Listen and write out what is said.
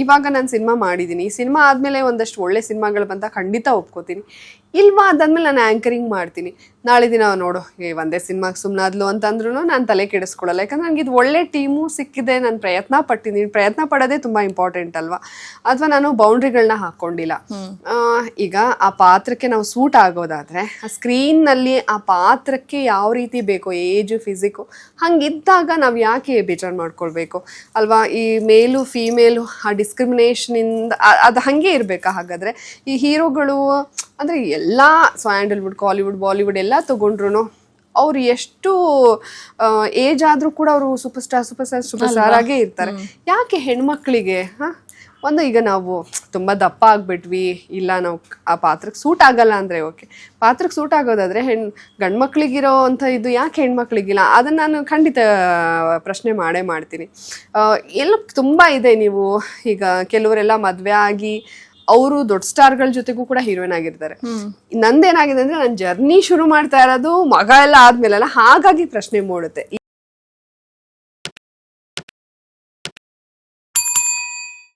ಇವಾಗ ನಾನು ಸಿನಿಮಾ ಮಾಡಿದ್ದೀನಿ, ಸಿನಿಮಾ ಆದಮೇಲೆ ಒಂದಷ್ಟು ಒಳ್ಳೆ ಸಿನಿಮಾಗಳು ಬಂತ ಖಂಡಿತ ಒಪ್ಕೋತೀನಿ. ಇಲ್ವಾ ಅದಾದ್ಮೇಲೆ ನಾನು ಆ್ಯಂಕರಿಂಗ್ ಮಾಡ್ತೀನಿ. ನಾಳೆ ದಿನ ನೋಡು ಒಂದೇ ಸಿನಿಮಾಗೆ ಸುಮ್ಮನಾದ್ಲು ಅಂತಂದ್ರೂ ನಾನು ತಲೆ ಕೆಡಿಸ್ಕೊಡಲ್ಲ. ಯಾಕಂದ್ರೆ ನನಗೆ ಇದು ಒಳ್ಳೆ ಟೀಮು ಸಿಕ್ಕಿದೆ, ನಾನು ಪ್ರಯತ್ನ ಪಟ್ಟಿದ್ದೀನಿ. ಪ್ರಯತ್ನ ಪಡೋದೇ ತುಂಬ ಇಂಪಾರ್ಟೆಂಟ್ ಅಲ್ವಾ? ಅಥವಾ ನಾನು ಬೌಂಡ್ರಿಗಳನ್ನ ಹಾಕ್ಕೊಂಡಿಲ್ಲ. ಈಗ ಆ ಪಾತ್ರಕ್ಕೆ ನಾವು ಸೂಟ್ ಆಗೋದಾದರೆ ಆ ಸ್ಕ್ರೀನ್ನಲ್ಲಿ ಆ ಪಾತ್ರಕ್ಕೆ ಯಾವ ರೀತಿ ಬೇಕೋ, ಏಜು, ಫಿಸಿಕ್ಕು ಹಂಗಿದ್ದಾಗ ನಾವು ಯಾಕೆ ಬೇಜಾರು ಮಾಡ್ಕೊಳ್ಬೇಕು ಅಲ್ವಾ? ಈ ಮೇಲು ಫೀಮೇಲು ಆ ಡಿಸ್ಕ್ರಿಮಿನೇಷನಿಂದ ಅದು ಹಾಗೆ ಇರಬೇಕಾ? ಹಾಗಾದರೆ ಈ ಹೀರೋಗಳು ಅಂದರೆ ಎಲ್ಲ ಸ್ಯಾಂಡಲ್ವುಡ್, ಕಾಲಿವುಡ್, ಬಾಲಿವುಡ್ ಎಲ್ಲ ತೊಗೊಂಡ್ರು ಅವ್ರು ಎಷ್ಟು ಏಜ್ ಆದರೂ ಕೂಡ ಅವರು ಸೂಪರ್ ಸ್ಟಾರ್ ಆಗೇ ಇರ್ತಾರೆ. ಯಾಕೆ ಹೆಣ್ಮಕ್ಳಿಗೆ ಒಂದು ಈಗ ನಾವು ತುಂಬ ದಪ್ಪ ಆಗಿಬಿಟ್ವಿ, ಇಲ್ಲ ನಾವು ಆ ಪಾತ್ರಕ್ಕೆ ಸೂಟ್ ಆಗಲ್ಲ ಅಂದರೆ ಓಕೆ, ಪಾತ್ರಕ್ಕೆ ಸೂಟ್ ಆಗೋದಾದರೆ ಗಂಡು ಮಕ್ಳಿಗಿರೋ ಅಂಥ ಇದು ಯಾಕೆ ಹೆಣ್ಮಕ್ಳಿಗಿಲ್ಲ? ಅದನ್ನು ನಾನು ಖಂಡಿತ ಪ್ರಶ್ನೆ ಮಾಡೇ ಮಾಡ್ತೀನಿ. ಎಲ್ಲ ತುಂಬ ಇದೆ. ನೀವು ಈಗ ಕೆಲವರೆಲ್ಲ ಮದುವೆ ಆಗಿ ಅವರು ದೊಡ್ಡ ಸ್ಟಾರ್ಗಳ ಜೊತೆಗೂ ಕೂಡ ಹೀರೋಯಿನ್ ಆಗಿರ್ತಾರೆ. ನಂದೇನಾಗಿದೆ ಅಂದರೆ ನಾನು ಜರ್ನಿ ಶುರು ಮಾಡ್ತಾ ಇರೋದು ಮಗ ಎಲ್ಲ ಆದ್ಮೇಲೆಲ್ಲ, ಹಾಗಾಗಿ ಪ್ರಶ್ನೆ ಮೂಡುತ್ತೆ.